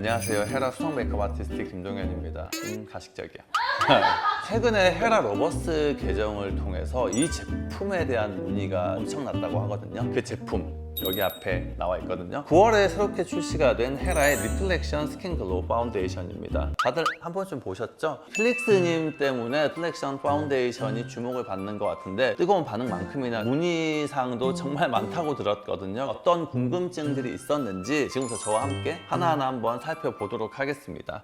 안녕하세요. 헤라 수성 메이크업 아티스트 김동현입니다. 가식적이야. 최근에 헤라 러버스 계정을 통해서 이 제품에 대한 문의가 엄청났다고 하거든요. 그 제품 여기 앞에 나와 있거든요. 9월에 새롭게 출시가 된 헤라의 리플렉션 스킨 글로우 파운데이션입니다. 다들 한 번쯤 보셨죠? 필릭스님 때문에 리플렉션 파운데이션이 주목을 받는 것 같은데 뜨거운 반응만큼이나 문의사항도 정말 많다고 들었거든요. 어떤 궁금증들이 있었는지 지금부터 저와 함께 하나하나 한번 살펴보도록 하겠습니다.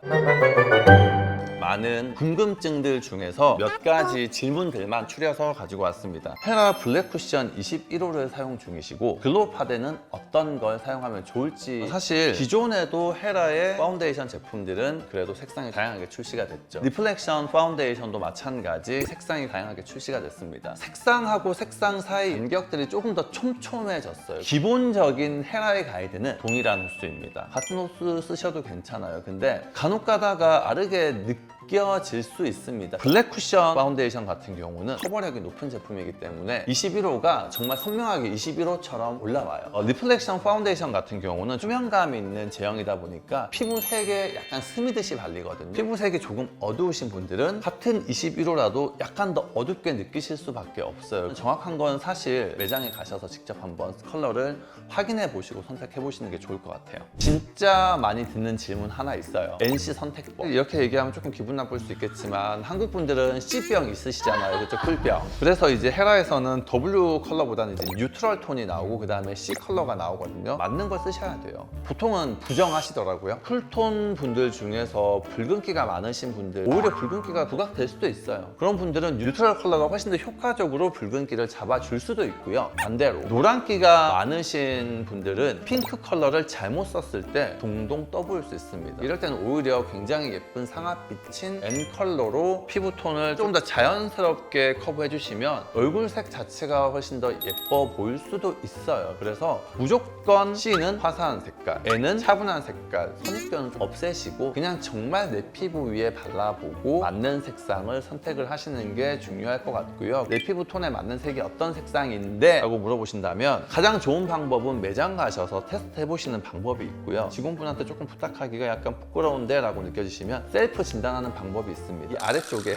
많은 궁금증들 중에서 몇 가지 질문들만 추려서 가지고 왔습니다. 헤라 블랙 쿠션 21호를 사용 중이시고 글로우 파데는 어떤 걸 사용하면 좋을지. 사실 기존에도 헤라의 파운데이션 제품들은 그래도 색상이 다양하게 출시가 됐죠. 리플렉션 파운데이션도 마찬가지 색상이 다양하게 출시가 됐습니다. 색상하고 색상 사이 간격들이 조금 더 촘촘해졌어요. 기본적인 헤라의 가이드는 동일한 호수입니다. 같은 호수 쓰셔도 괜찮아요. 근데 간혹 가다가 다르게 느껴질 수 있습니다. 블랙 쿠션 파운데이션 같은 경우는 커버력이 높은 제품이기 때문에 21호가 정말 선명하게 21호처럼 올라와요. 리플렉션 파운데이션 같은 경우는 투명감이 있는 제형이다 보니까 피부색에 약간 스미듯이 발리거든요. 피부색이 조금 어두우신 분들은 같은 21호라도 약간 더 어둡게 느끼실 수밖에 없어요. 정확한 건 사실 매장에 가셔서 직접 한번 컬러를 확인해 보시고 선택해 보시는 게 좋을 것 같아요. 진짜 많이 듣는 질문 하나 있어요. NC 선택법. 이렇게 얘기하면 조금 기분 나쁠 수 있겠지만 한국 분들은 C병 있으시잖아요. 그렇죠? 쿨병. 그래서 이제 헤라에서는 W 컬러보다는 이제 뉴트럴 톤이 나오고 그 다음에 C 컬러가 나오거든요. 맞는 걸 쓰셔야 돼요. 보통은 부정하시더라고요. 쿨톤 분들 중에서 붉은기가 많으신 분들, 오히려 붉은기가 부각될 수도 있어요. 그런 분들은 뉴트럴 컬러가 훨씬 더 효과적으로 붉은기를 잡아줄 수도 있고요. 반대로 노란기가 많으신 분들은 핑크 컬러를 잘못 썼을 때 동동 떠보일 수 있습니다. 이럴 때는 오히려 굉장히 예쁜 상아빛인 N 컬러로 피부톤을 조금 더 자연스럽게 커버해 주시면 얼굴색 자체가 훨씬 더 예뻐 보일 수도 있어요. 그래서 무조건 C는 화사한 색깔, N은 차분한 색깔, 선입견은 좀 없애시고 그냥 정말 내 피부 위에 발라보고 맞는 색상을 선택을 하시는 게 중요할 것 같고요. 내 피부톤에 맞는 색이 어떤 색상인데? 라고 물어보신다면 가장 좋은 방법은 매장 가셔서 테스트 해보시는 방법이 있고요. 직원분한테 조금 부탁하기가 약간 부끄러운데? 라고 느껴지시면 셀프 진단하는 방법이 있습니다. 이 아래쪽에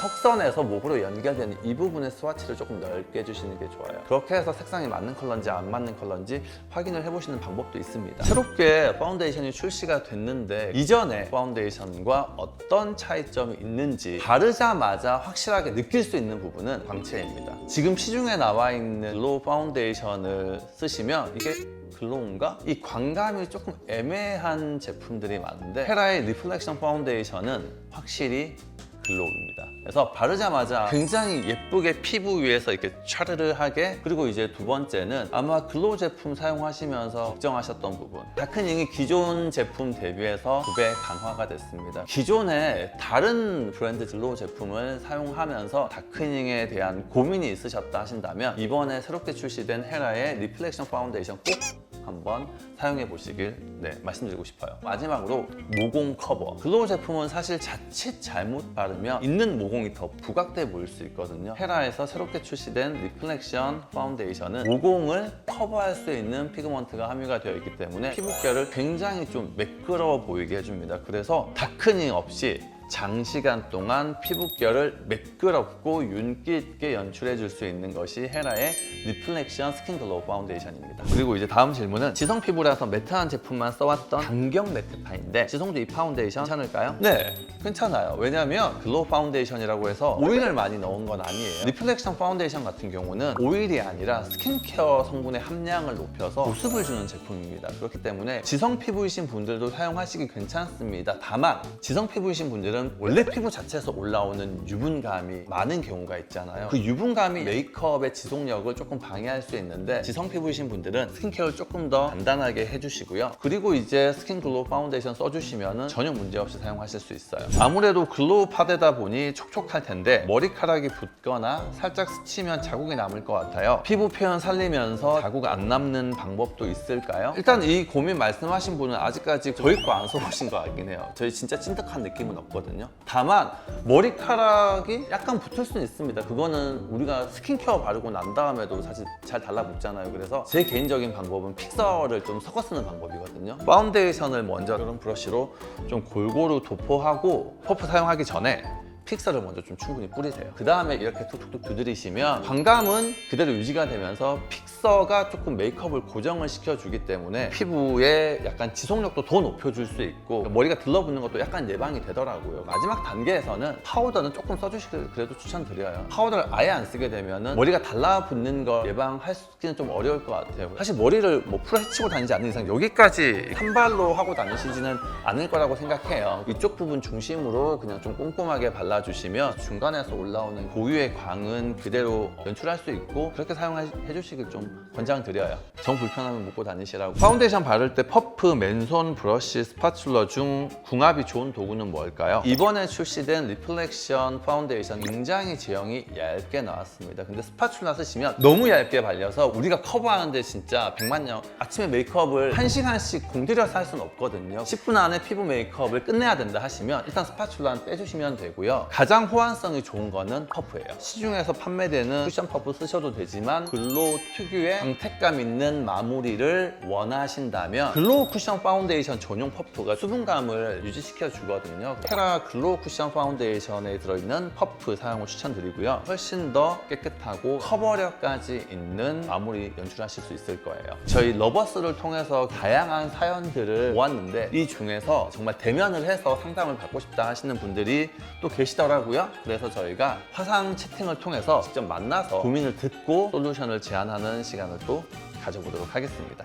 턱선에서 목으로 연결되는 이 부분의 스와치를 조금 넓게 해주시는 게 좋아요. 그렇게 해서 색상이 맞는 컬러인지 안 맞는 컬러인지 확인을 해보시는 방법도 있습니다. 새롭게 파운데이션이 출시가 됐는데 이전의 파운데이션과 어떤 차이점이 있는지 바르자마자 확실하게 느낄 수 있는 부분은 광채입니다. 지금 시중에 나와 있는 글로우 파운데이션을 쓰시면 이게 글로우인가? 이 광감이 조금 애매한 제품들이 많은데 헤라의 리플렉션 파운데이션은 확실히 글로우입니다. 그래서 바르자마자 굉장히 예쁘게 피부 위에서 이렇게 촤르르하게. 그리고 이제 두 번째는 아마 글로우 제품 사용하시면서 걱정하셨던 부분, 다크닝이 기존 제품 대비해서 2배 강화가 됐습니다. 기존에 다른 브랜드 글로우 제품을 사용하면서 다크닝에 대한 고민이 있으셨다 하신다면 이번에 새롭게 출시된 헤라의 리플렉션 파운데이션 꼭 한번 사용해 보시길 말씀드리고 싶어요. 마지막으로 모공 커버. 글로우 제품은 사실 자칫 잘못 바르면 있는 모공이 더 부각돼 보일 수 있거든요. 헤라에서 새롭게 출시된 리플렉션 파운데이션은 모공을 커버할 수 있는 피그먼트가 함유가 되어 있기 때문에 피부결을 굉장히 좀 매끄러워 보이게 해줍니다. 그래서 다크닝 없이 장시간 동안 피부결을 매끄럽고 윤기 있게 연출해 줄 수 있는 것이 헤라의 리플렉션 스킨 글로우 파운데이션입니다. 그리고 이제 다음 질문은 지성 피부라서 매트한 제품만 써왔던 강경 매트파인데 지성도 이 파운데이션 괜찮을까요? 네, 괜찮아요. 왜냐하면 글로우 파운데이션이라고 해서 오일을 많이 넣은 건 아니에요. 리플렉션 파운데이션 같은 경우는 오일이 아니라 스킨케어 성분의 함량을 높여서 보습을 주는 제품입니다. 그렇기 때문에 지성 피부이신 분들도 사용하시기 괜찮습니다. 다만 지성 피부이신 분들은 원래 피부 자체에서 올라오는 유분감이 많은 경우가 있잖아요. 그 유분감이 메이크업의 지속력을 조금 방해할 수 있는데 지성 피부이신 분들은 스킨케어를 조금 더 간단하게 해주시고요. 그리고 이제 스킨 글로우 파운데이션 써주시면 전혀 문제없이 사용하실 수 있어요. 아무래도 글로우 파데다 보니 촉촉할 텐데 머리카락이 붓거나 살짝 스치면 자국이 남을 것 같아요. 피부 표현 살리면서 자국 안 남는 방법도 있을까요? 일단 이 고민 말씀하신 분은 아직까지 저희 거 안 써보신 거 같긴 해요. 저희 진짜 찐득한 느낌은 없거든요. 되거든요. 다만 머리카락이 약간 붙을 수는 있습니다. 그거는 우리가 스킨케어 바르고 난 다음에도 사실 잘 달라붙잖아요. 그래서 제 개인적인 방법은 픽서를 좀 섞어 쓰는 방법이거든요. 파운데이션을 먼저 이런 브러쉬로 좀 골고루 도포하고 퍼프 사용하기 전에 픽서를 먼저 좀 충분히 뿌리세요. 그 다음에 이렇게 툭툭툭 두드리시면 광감은 그대로 유지가 되면서 픽서가 조금 메이크업을 고정을 시켜주기 때문에 피부에 약간 지속력도 더 높여줄 수 있고 머리가 들러붙는 것도 약간 예방이 되더라고요. 마지막 단계에서는 파우더는 조금 써주시길 그래도 추천드려요. 파우더를 아예 안 쓰게 되면은 머리가 달라붙는 걸 예방하기는 좀 어려울 것 같아요. 사실 머리를 뭐 풀어 헤치고 다니지 않는 이상 여기까지 산발로 하고 다니시지는 않을 거라고 생각해요. 이쪽 부분 중심으로 그냥 좀 꼼꼼하게 발라주시면 중간에서 올라오는 고유의 광은 그대로 연출할 수 있고 그렇게 사용해 주시길 좀 권장드려요. 정 불편하면 묶고 다니시라고. 파운데이션 바를 때 퍼프, 맨손, 브러쉬, 스파츌러 중 궁합이 좋은 도구는 뭘까요? 이번에 출시된 리플렉션 파운데이션 굉장히 제형이 얇게 나왔습니다. 근데 스파츌러 쓰시면 너무 얇게 발려서 우리가 커버하는데 진짜 백만년 아침에 메이크업을 1시간씩 공들여서 할 수는 없거든요. 10분 안에 피부 메이크업을 끝내야 된다 하시면 일단 스파츌러는 빼주시면 되고요. 가장 호환성이 좋은 거는 퍼프예요. 시중에서 판매되는 쿠션 퍼프 쓰셔도 되지만 글로우 특유의 광택감 있는 마무리를 원하신다면 글로우 쿠션 파운데이션 전용 퍼프가 수분감을 유지시켜 주거든요. 테라 글로우 쿠션 파운데이션에 들어있는 퍼프 사용을 추천드리고요. 훨씬 더 깨끗하고 커버력까지 있는 마무리 연출하실 수 있을 거예요. 저희 러버스를 통해서 다양한 사연들을 모았는데 이 중에서 정말 대면을 해서 상담을 받고 싶다 하시는 분들이 또 계시더라고요. 그래서 저희가 화상 채팅을 통해서 직접 만나서 고민을 듣고 솔루션을 제안하는 시간을 또 가져보도록 하겠습니다.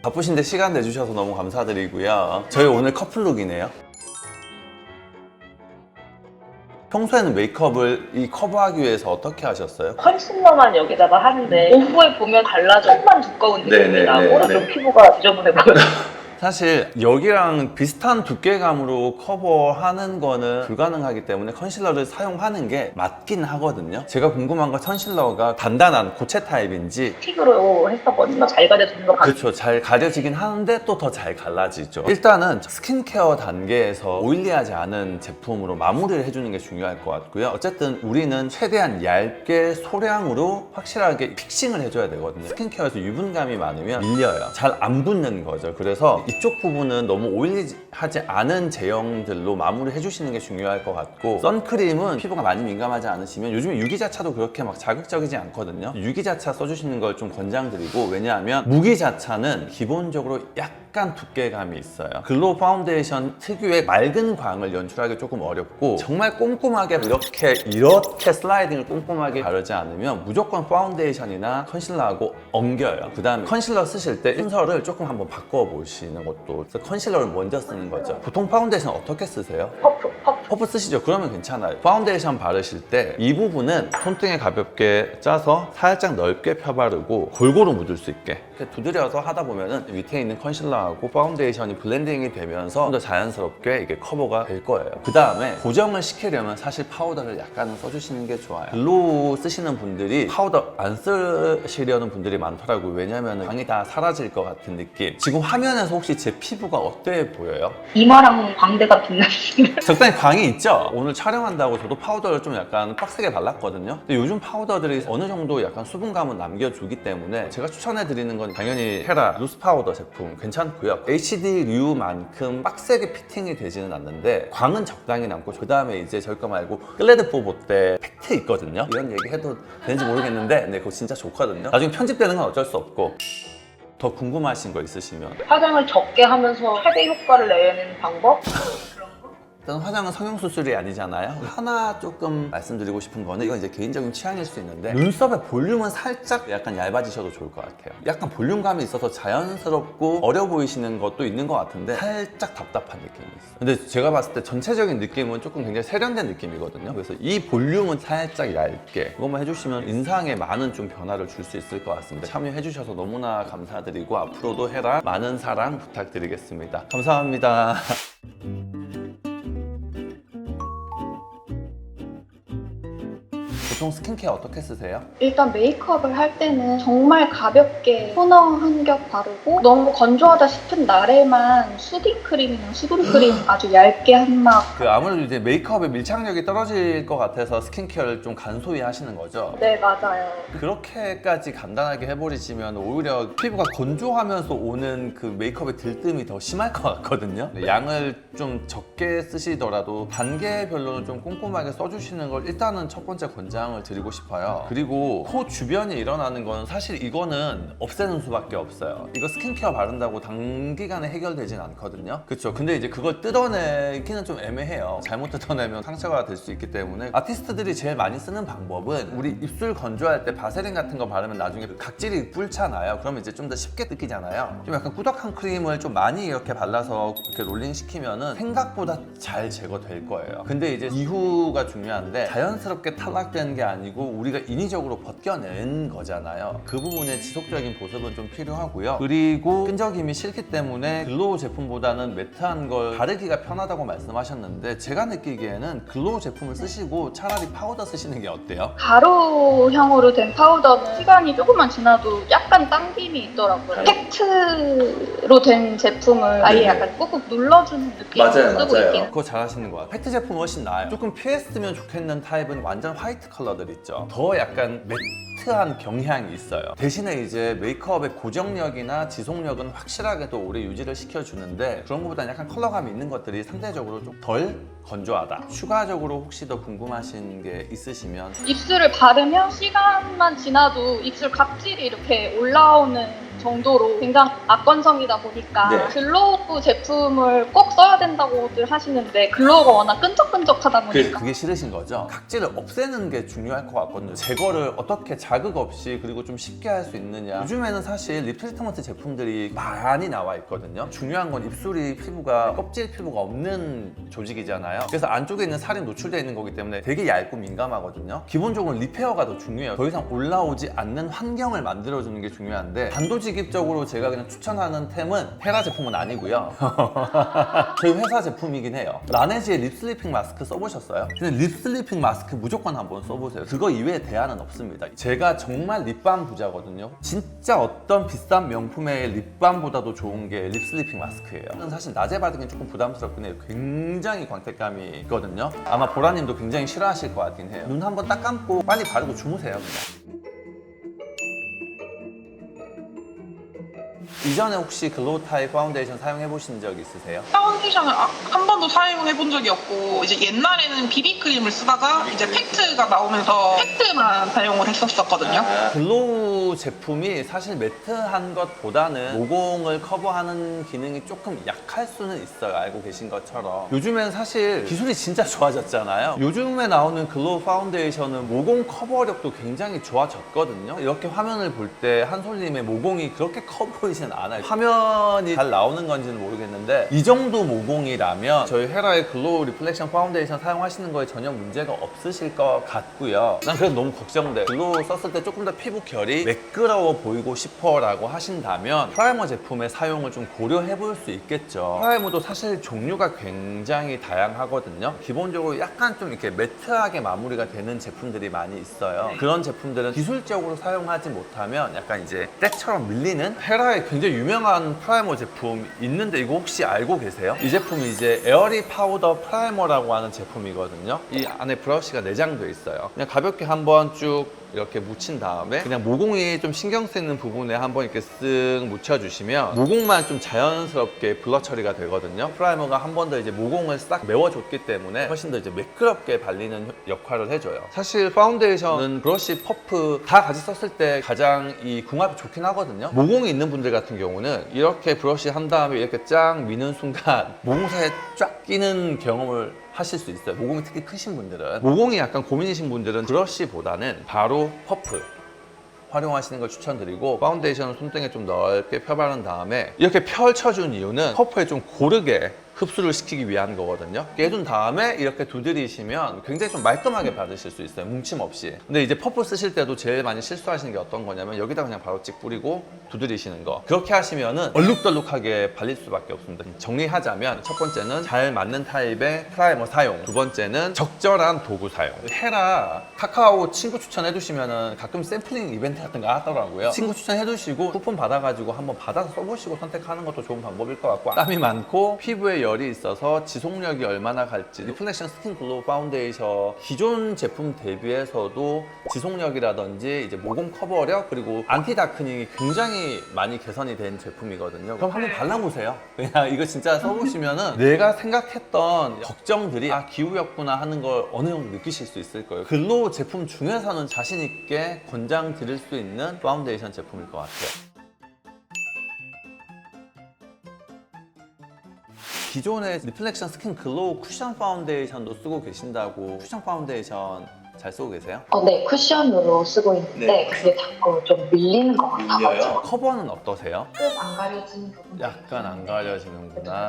바쁘신데 시간 내주셔서 너무 감사드리고요. 저희 오늘 커플룩이네요. 평소에는 메이크업을 이 커버하기 위해서 어떻게 하셨어요? 컨실러만 여기다가 하는데 오후에 보면 달라져 손만 두꺼운 느낌이 나고 좀 피부가 지저분해 보여요. 사실 여기랑 비슷한 두께감으로 커버하는 거는 불가능하기 때문에 컨실러를 사용하는 게 맞긴 하거든요. 제가 궁금한 건 컨실러가 단단한 고체 타입인지 틱으로 했었거든요. 잘 가려지는 거 같아요. 그렇죠. 잘 가려지긴 하는데 또 더 잘 갈라지죠. 일단은 스킨케어 단계에서 오일리하지 않은 제품으로 마무리를 해주는 게 중요할 것 같고요. 어쨌든 우리는 최대한 얇게 소량으로 확실하게 픽싱을 해줘야 되거든요. 스킨케어에서 유분감이 많으면 밀려요. 잘 안 붙는 거죠. 그래서 이쪽 부분은 너무 오일리하지 않은 제형들로 마무리 해주시는 게 중요할 것 같고 선크림은 피부가 많이 민감하지 않으시면 요즘에 유기자차도 그렇게 막 자극적이지 않거든요. 유기자차 써주시는 걸 좀 권장드리고 왜냐하면 무기자차는 기본적으로 약간 두께감이 있어요. 글로우 파운데이션 특유의 맑은 광을 연출하기 조금 어렵고 정말 꼼꼼하게 이렇게 슬라이딩을 꼼꼼하게 바르지 않으면 무조건 파운데이션이나 컨실러하고 엉겨요. 그 다음에 컨실러 쓰실 때 순서를 조금 한번 바꿔보시는 것도 그래서 컨실러를 먼저 쓰는 거죠. 보통 파운데이션 어떻게 쓰세요? 퍼프 쓰시죠? 그러면 괜찮아요. 파운데이션 바르실 때 이 부분은 손등에 가볍게 짜서 살짝 넓게 펴바르고 골고루 묻을 수 있게 이렇게 두드려서 하다 보면은 밑에 있는 컨실러하고 파운데이션이 블렌딩이 되면서 좀 더 자연스럽게 이게 커버가 될 거예요. 그 다음에 고정을 시키려면 사실 파우더를 약간은 써주시는 게 좋아요. 글로우 쓰시는 분들이 파우더 안 쓰시려는 분들이 많더라고요. 왜냐면 광이 다 사라질 것 같은 느낌. 지금 화면에서 혹시 제 피부가 어때 보여요? 이마랑 광대가 빛나시는데 적당히 광이 있죠? 오늘 촬영한다고 저도 파우더를 좀 약간 빡세게 발랐거든요. 근데 요즘 파우더들이 어느 정도 약간 수분감은 남겨주기 때문에 제가 추천해드리는 건 당연히 테라 루스 파우더 제품 괜찮고요. HD류만큼 빡세게 피팅이 되지는 않는데 광은 적당히 남고 그 다음에 이제 저희 거 말고 클레드 뽀뽀때 팩트 있거든요. 이런 얘기 해도 되는지 모르겠는데 네, 그거 진짜 좋거든요. 나중에 편집되는 건 어쩔 수 없고 더 궁금하신 거 있으시면 화장을 적게 하면서 최대 효과를 내는 방법? 일단 화장은 성형수술이 아니잖아요. 하나 조금 말씀드리고 싶은 거는 이건 이제 개인적인 취향일 수 있는데 눈썹의 볼륨은 살짝 약간 얇아지셔도 좋을 것 같아요. 약간 볼륨감이 있어서 자연스럽고 어려 보이시는 것도 있는 것 같은데 살짝 답답한 느낌이 있어요. 근데 제가 봤을 때 전체적인 느낌은 조금 굉장히 세련된 느낌이거든요. 그래서 이 볼륨은 살짝 얇게 그것만 해주시면 인상에 많은 좀 변화를 줄 수 있을 것 같습니다. 참여해주셔서 너무나 감사드리고 앞으로도 헤라 많은 사랑 부탁드리겠습니다. 감사합니다. 보통 스킨케어 어떻게 쓰세요? 일단 메이크업을 할 때는 정말 가볍게 토너 한 겹 바르고 너무 건조하다 싶은 날에만 수딩 크림이나 수분 크림 아주 얇게 한 막. 아무래도 이제 메이크업의 밀착력이 떨어질 것 같아서 스킨케어를 좀 간소히 하시는 거죠? 네, 맞아요. 그렇게까지 간단하게 해버리시면 오히려 피부가 건조하면서 오는 그 메이크업의 들뜸이 더 심할 것 같거든요. 양을 좀 적게 쓰시더라도 단계별로는 좀 꼼꼼하게 써주시는 걸 일단은 첫 번째 권장을 드리고 싶어요. 그리고 코 주변에 일어나는 건 사실 이거는 없애는 수밖에 없어요. 이거 스킨케어 바른다고 단기간에 해결되진 않거든요. 그렇죠. 근데 이제 그걸 뜯어내기는 좀 애매해요. 잘못 뜯어내면 상처가 될 수 있기 때문에 아티스트들이 제일 많이 쓰는 방법은 우리 입술 건조할 때 바세린 같은 거 바르면 나중에 각질이 불잖아요. 그러면 이제 좀 더 쉽게 뜯기잖아요. 좀 약간 꾸덕한 크림을 좀 많이 이렇게 발라서 이렇게 롤링 시키면은 생각보다 잘 제거될 거예요. 근데 이제 이후가 중요한데 자연스럽게 탈락되는 게 아니고 우리가 인위적으로 벗겨낸 거잖아요. 그 부분의 지속적인 보습은 좀 필요하고요. 그리고 끈적임이 싫기 때문에 글로우 제품보다는 매트한 걸 바르기가 편하다고 말씀하셨는데 제가 느끼기에는 글로우 제품을 쓰시고 차라리 파우더 쓰시는 게 어때요? 가루형으로 된 파우더는 시간이 조금만 지나도 약간 당김이 있더라고요. 팩트로 된 제품을 아예 약간 꾹꾹 눌러주는 느낌으로 쓰고 있긴. 그거 잘하시는 것 같아요. 팩트 제품은 훨씬 나아요. 조금 피했으면 좋겠는 타입은 완전 화이트 컬러들 있죠. 더 약간 매트한 경향이 있어요. 대신에 이제 메이크업의 고정력이나 지속력은 확실하게 또 오래 유지를 시켜주는데 그런 것보다는 약간 컬러감이 있는 것들이 상대적으로 좀 덜 건조하다. 추가적으로 혹시 더 궁금하신 게 있으시면 입술을 바르면 시간만 지나도 입술 각질이 이렇게 올라오는 정도로 굉장히 악건성이다 보니까 네. 글로우 제품을 꼭 써야 된다고들 하시는데 글로우가 워낙 끈적끈적하다 보니까 그게 싫으신 거죠? 각질을 없애는 게 중요할 것 같거든요. 제거를 어떻게 자극 없이 그리고 좀 쉽게 할 수 있느냐. 요즘에는 사실 립 트리트먼트 제품들이 많이 나와 있거든요. 중요한 건 입술이 피부가 껍질 피부가 없는 조직이잖아요. 그래서 안쪽에 있는 살이 노출되어 있는 거기 때문에 되게 얇고 민감하거든요. 기본적으로 리페어가 더 중요해요. 더 이상 올라오지 않는 환경을 만들어주는 게 중요한데 단도직입적으로 제가 그냥 추천하는 템은 헤라 제품은 아니고요. 저희 회사 제품이긴 해요. 라네즈의 립슬리핑 마스크 써보셨어요? 근데 립슬리핑 마스크 무조건 한번 써보세요. 그거 이외에 대안은 없습니다. 제가 정말 립밤 부자거든요. 진짜 어떤 비싼 명품의 립밤보다도 좋은 게 립슬리핑 마스크예요. 저는 사실 낮에 바르기엔 조금 부담스럽긴 해요. 굉장히 광택감이 있거든요. 아마 보라님도 굉장히 싫어하실 것 같긴 해요. 눈 한번 딱 감고 빨리 바르고 주무세요 그냥. 이전에 혹시 글로우 타입 파운데이션 사용해 보신 적 있으세요? 파운데이션을 한 번도 사용해 본 적이 없고 이제 옛날에는 비비크림을 쓰다가 이제 팩트가 나오면서 팩트만 사용을 했었거든요. 글로우 제품이 사실 매트한 것보다는 모공을 커버하는 기능이 조금 약할 수는 있어요. 알고 계신 것처럼. 요즘엔 사실 기술이 진짜 좋아졌잖아요. 요즘에 나오는 글로우 파운데이션은 모공 커버력도 굉장히 좋아졌거든요. 이렇게 화면을 볼 때 한솔님의 모공이 그렇게 커 보이진 않아요. 화면이 잘 나오는 건지는 모르겠는데 이 정도 모공이라면 저희 헤라의 글로우 리플렉션 파운데이션 사용하시는 거에 전혀 문제가 없으실 것 같고요. 난 그래도 너무 걱정돼. 글로우 썼을 때 조금 더 피부 결이 매끄러워 보이고 싶어 라고 하신다면 프라이머 제품의 사용을 좀 고려해 볼 수 있겠죠. 프라이머도 사실 종류가 굉장히 다양하거든요. 기본적으로 약간 좀 이렇게 매트하게 마무리가 되는 제품들이 많이 있어요. 그런 제품들은 기술적으로 사용하지 못하면 약간 이제 때처럼 밀리는 헤라의 굉장히 유명한 프라이머 제품 있는데 이거 혹시 알고 계세요? 이 제품이 이제 에어리 파우더 프라이머라고 하는 제품이거든요. 이 안에 브러쉬가 내장되어 있어요. 그냥 가볍게 한번 쭉 이렇게 묻힌 다음에 그냥 모공이 좀 신경 쓰이는 부분에 한번 이렇게 쓱 묻혀주시면 모공만 좀 자연스럽게 블러 처리가 되거든요. 프라이머가 한 번 더 이제 모공을 싹 메워줬기 때문에 훨씬 더 이제 매끄럽게 발리는 역할을 해줘요. 사실 파운데이션은 브러쉬, 퍼프 다 같이 썼을 때 가장 이 궁합이 좋긴 하거든요. 모공이 있는 분들 같은 경우는 이렇게 브러쉬 한 다음에 이렇게 쫙 미는 순간 모공 사이에 쫙 끼는 경험을 하실 수 있어요. 모공이 특히 크신 분들은. 모공이 약간 고민이신 분들은 브러쉬보다는 바로 퍼프 활용하시는 걸 추천드리고 파운데이션을 손등에 좀 넓게 펴바른 다음에 이렇게 펼쳐준 이유는 퍼프에 좀 고르게 흡수를 시키기 위한 거거든요. 깨둔 다음에 이렇게 두드리시면 굉장히 좀 말끔하게 바르실 수 있어요. 뭉침 없이. 근데 이제 퍼프 쓰실 때도 제일 많이 실수하시는 게 어떤 거냐면 여기다 그냥 바로 찍 뿌리고 두드리시는 거. 그렇게 하시면은 얼룩덜룩하게 발릴 수밖에 없습니다. 정리하자면 첫 번째는 잘 맞는 타입의 프라이머 사용, 두 번째는 적절한 도구 사용. 헤라 카카오 친구 추천해 주시면은 가끔 샘플링 이벤트 같은 거 하더라고요. 친구 추천해 주시고 쿠폰 받아가지고 한번 받아서 써보시고 선택하는 것도 좋은 방법일 것 같고, 땀이 많고 피부에 열이 있어서 지속력이 얼마나 갈지, 리플렉션 스킨 글로우 파운데이션 기존 제품 대비해서도 지속력이라든지 이제 모공 커버력 그리고 안티 다크닝이 굉장히 많이 개선이 된 제품이거든요. 그럼 한번 발라보세요. 그냥 이거 진짜 써보시면은 내가 생각했던 걱정들이 기우였구나 하는 걸 어느 정도 느끼실 수 있을 거예요. 글로우 제품 중에서는 자신 있게 권장 드릴 수 있는 파운데이션 제품일 것 같아요. 기존의 리플렉션 스킨 글로우 쿠션 파운데이션도 쓰고 계신다고. 쿠션 파운데이션 잘 쓰고 계세요? 네, 쿠션으로 쓰고 있는데 네. 그게 자꾸 좀 밀리는 것 같아가지고 커버는 어떠세요? 끝 안 가려지는 부분 약간 안 가려지는구나.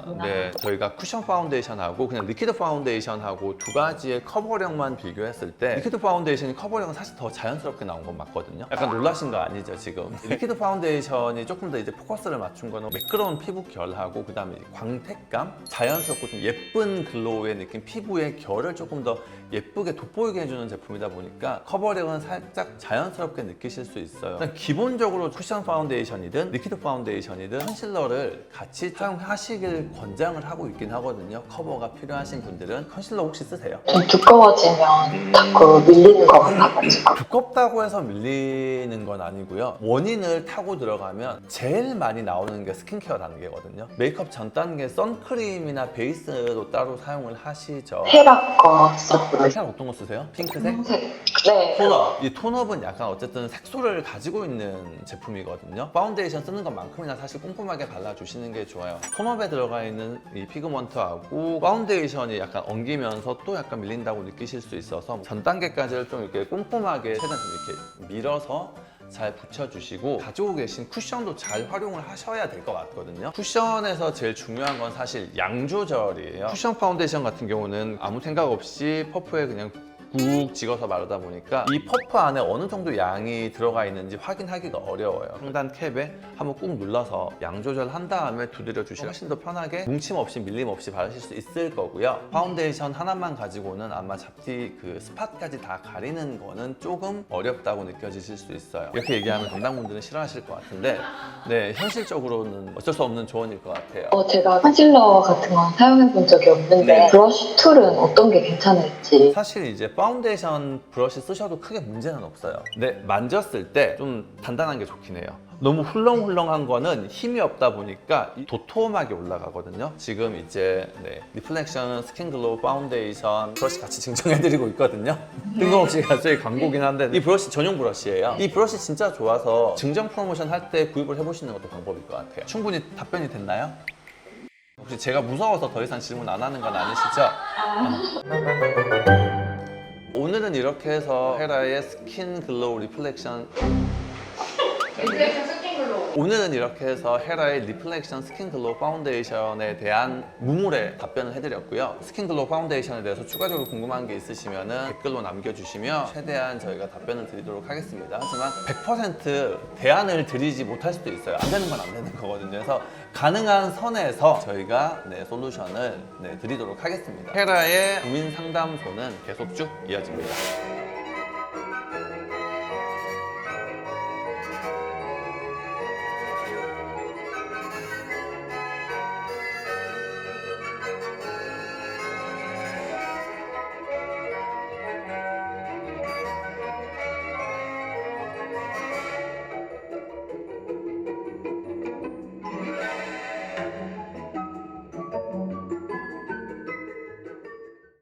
너무 네, 저희가 쿠션 파운데이션하고 그냥 리퀴드 파운데이션하고 두 가지의 커버력만 비교했을 때 리퀴드 파운데이션이 커버력은 사실 더 자연스럽게 나온 건 맞거든요. 약간 놀라신 거 아니죠 지금? 리퀴드 파운데이션이 조금 더 이제 포커스를 맞춘 거는 매끄러운 피부 결하고 그 다음에 광택감, 자연스럽고 좀 예쁜 글로우의 느낌, 피부의 결을 조금 더 예쁘게 돋보이게 해주는 제품이다 보니까 커버력은 살짝 자연스럽게 느끼실 수 있어요. 일단 기본적으로 쿠션 파운데이션이든 리퀴드 파운데이션이든 컨실러를 같이 사용하시길 권장을 하고 있긴 하거든요. 커버가 필요하신 분들은. 컨실러 혹시 쓰세요? 좀 두꺼워지면 자꾸 밀리는 것 같아가지고 두껍다고 해서 밀리는 건 아니고요. 원인을 타고 들어가면 제일 많이 나오는 게 스킨케어 단계거든요. 메이크업 전 단계 선크림이나 베이스도 따로 사용을 하시죠. 헤라 거 썼거든요. 살 어떤 거 쓰세요? 핑크색? 네. 톤업. 이 톤업은 약간 어쨌든 색소를 가지고 있는 제품이거든요. 파운데이션 쓰는 것만큼이나 사실 꼼꼼하게 발라주시는 게 좋아요. 톤업에 들어가 있는 이 피그먼트하고 파운데이션이 약간 엉기면서 또 약간 밀린다고 느끼실 수 있어서 전 단계까지를 좀 이렇게 꼼꼼하게 최대한 좀 이렇게 밀어서 잘 붙여주시고 가지고 계신 쿠션도 잘 활용을 하셔야 될 것 같거든요. 쿠션에서 제일 중요한 건 사실 양 조절이에요. 쿠션 파운데이션 같은 경우는 아무 생각 없이 퍼프에 그냥 꾹 찍어서 바르다 보니까 이 퍼프 안에 어느 정도 양이 들어가 있는지 확인하기가 어려워요. 상단 캡에 한번 꾹 눌러서 양 조절한 다음에 두드려 주시면 훨씬 더 편하게 뭉침 없이 밀림 없이 바르실 수 있을 거고요. 파운데이션 하나만 가지고는 아마 잡티 그 스팟까지 다 가리는 거는 조금 어렵다고 느껴지실 수 있어요. 이렇게 얘기하면 담당분들은 싫어하실 것 같은데 네, 현실적으로는 어쩔 수 없는 조언일 것 같아요. 제가 컨실러 같은 건 사용해 본 적이 없는데 네. 브러쉬 툴은 어떤 게 괜찮을지. 사실 이제 파운데이션 브러쉬 쓰셔도 크게 문제는 없어요. 근데 만졌을 때 좀 단단한 게 좋긴 해요. 너무 훌렁훌렁한 거는 힘이 없다 보니까 도톰하게 올라가거든요. 지금 이제 리플렉션 스킨 글로우 파운데이션 브러쉬 같이 증정해드리고 있거든요. 뜬금없이 갑자기 광고긴 한데 이 브러쉬 전용 브러쉬예요. 이 브러쉬 진짜 좋아서 증정 프로모션 할 때 구입을 해보시는 것도 방법일 것 같아요. 충분히 답변이 됐나요? 혹시 제가 무서워서 더 이상 질문 안 하는 건 아니시죠? 오늘은 이렇게 해서 헤라의 스킨 글로우 리플렉션 오늘은 이렇게 해서 헤라의 리플렉션 스킨 글로우 파운데이션에 대한 무물의 답변을 해드렸고요. 스킨 글로우 파운데이션에 대해서 추가적으로 궁금한 게 있으시면 댓글로 남겨주시면 최대한 저희가 답변을 드리도록 하겠습니다. 하지만 100% 대안을 드리지 못할 수도 있어요. 안 되는 건 안 되는 거거든요. 그래서 가능한 선에서 저희가 솔루션을 드리도록 하겠습니다. 헤라의 고민 상담소는 계속 쭉 이어집니다.